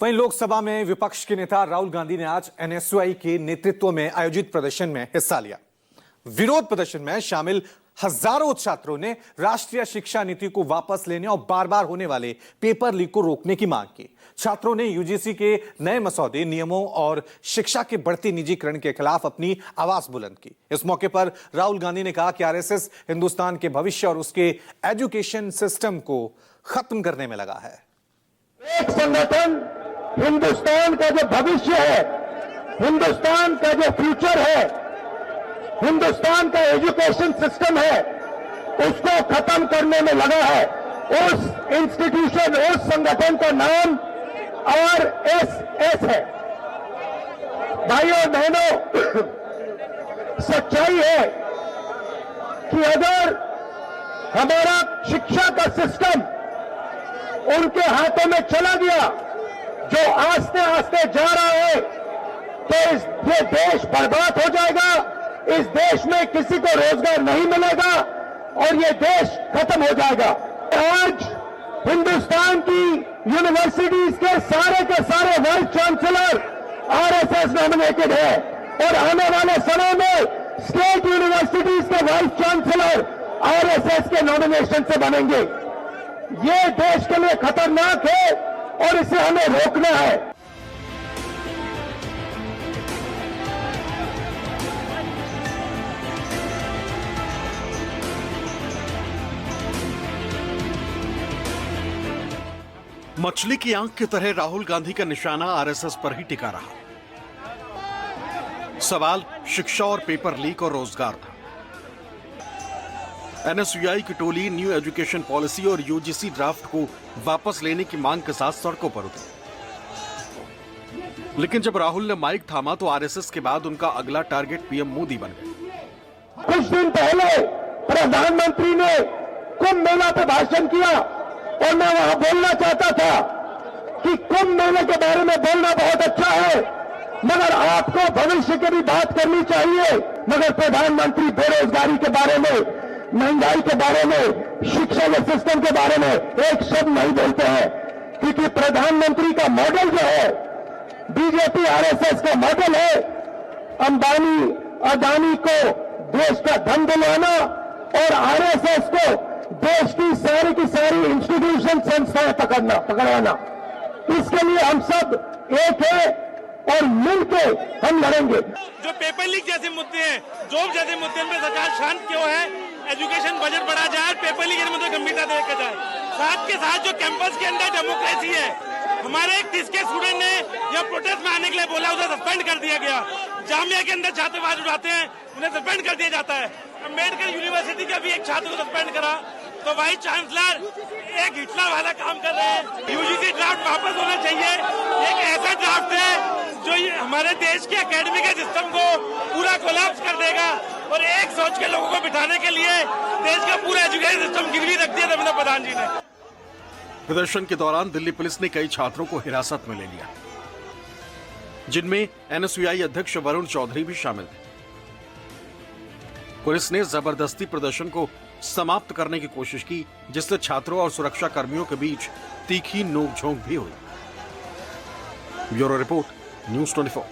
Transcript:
वहीं लोकसभा में विपक्ष के नेता राहुल गांधी ने आज एनएसयूआई के नेतृत्व में आयोजित प्रदर्शन में हिस्सा लिया। विरोध प्रदर्शन में शामिल हजारों छात्रों ने राष्ट्रीय शिक्षा नीति को वापस लेने और बार बार होने वाले पेपर लीक को रोकने की मांग की। छात्रों ने यूजीसी के नए मसौदे, नियमों और शिक्षा के बढ़ते निजीकरण के खिलाफ अपनी आवाज बुलंद की। इस मौके पर राहुल गांधी ने कहा कि आरएसएस हिंदुस्तान के भविष्य और उसके एजुकेशन सिस्टम को खत्म करने में लगा है। एक संगठन हिंदुस्तान का जो भविष्य है, हिंदुस्तान का जो फ्यूचर है, हिंदुस्तान का एजुकेशन सिस्टम है, उसको खत्म करने में लगा है। उस इंस्टीट्यूशन, उस संगठन का नाम आरएसएस है। भाइयों बहनों, सच्चाई है कि अगर हमारा शिक्षा का सिस्टम उनके हाथों में चला गया, जो आस्ते आस्ते जा रहा है, तो ये देश बर्बाद हो जाएगा। इस देश में किसी को रोजगार नहीं मिलेगा और ये देश खत्म हो जाएगा। आज हिंदुस्तान की यूनिवर्सिटीज के सारे वाइस चांसलर आरएसएस नॉमिनेटेड है और आने वाले समय में स्टेट यूनिवर्सिटीज के वाइस चांसलर आरएसएस के नॉमिनेशन से बनेंगे। ये देश के लिए खतरनाक है और इसे हमें रोकना है। मछली की आंख की तरह राहुल गांधी का निशाना आरएसएस पर ही टिका रहा। सवाल शिक्षा और पेपर लीक और रोजगार था। एनएसयूआई की टोली न्यू एजुकेशन पॉलिसी और यूजीसी ड्राफ्ट को वापस लेने की मांग के साथ सड़कों पर उतरे। लेकिन जब राहुल ने माइक थामा तो आरएसएस के बाद उनका अगला टारगेट पीएम मोदी बन गए। कुछ दिन पहले प्रधानमंत्री ने कुंभ मेला पे भाषण किया और मैं वहां बोलना चाहता था कि कुंभ मेले के बारे में बोलना बहुत अच्छा है, मगर आपको भविष्य की भी बात करनी चाहिए। मगर प्रधानमंत्री बेरोजगारी के बारे में, महंगाई के बारे में, शिक्षा के सिस्टम के बारे में एक शब्द नहीं बोलते हैं, क्योंकि प्रधानमंत्री का मॉडल जो है, बीजेपी आरएसएस का मॉडल है, अंबानी अदानी को देश का धन दिलवाना और आरएसएस को देश की सारी इंस्टीट्यूशन संस्थाएं पकड़वाना। इसके लिए हम सब एक है और मिलकर हम लड़ेंगे। जो पेपर लीक जैसे मुद्दे हैं, जॉब जैसे मुद्दे में सरकार शांत क्यों है? एजुकेशन बजट बढ़ा जाए, पेपर लीक के मुद्दे गंभीरता से देखा जाए। साथ के साथ जो कैंपस के अंदर डेमोक्रेसी है, हमारे एक 30 के स्टूडेंट ने यह प्रोटेस्ट में आने के लिए बोला, उसे सस्पेंड कर दिया गया। जामिया के अंदर छात्र आवाज उठाते हैं, उन्हें सस्पेंड कर दिया जाता है। अम्बेडकर यूनिवर्सिटी का भी एक छात्र को सस्पेंड करा। तो वाइस चांसलर एक हिटलर वाला काम कर रहे हैं। यूजीसी ड्राफ्ट वापस होना चाहिए। एक ऐसा ड्राफ्ट है जो हमारे देश के एकेडमिक सिस्टम को पूरा कोलैप्स कर देगा और एक सोच के लोगों को बिठाने के लिए देश का पूरा एजुकेशन सिस्टम गिरवी रख दिया धर्मेंद्र प्रधान जी ने। प्रदर्शन के दौरान दिल्ली पुलिस ने कई छात्रों को हिरासत में ले लिया, जिनमें एनएसयूआई अध्यक्ष वरुण चौधरी भी शामिल थे। पुलिस ने जबरदस्ती प्रदर्शन को समाप्त करने की कोशिश की, जिससे छात्रों और सुरक्षा कर्मियों के बीच तीखी नोकझोंक भी हुई। Bureau report, news 24।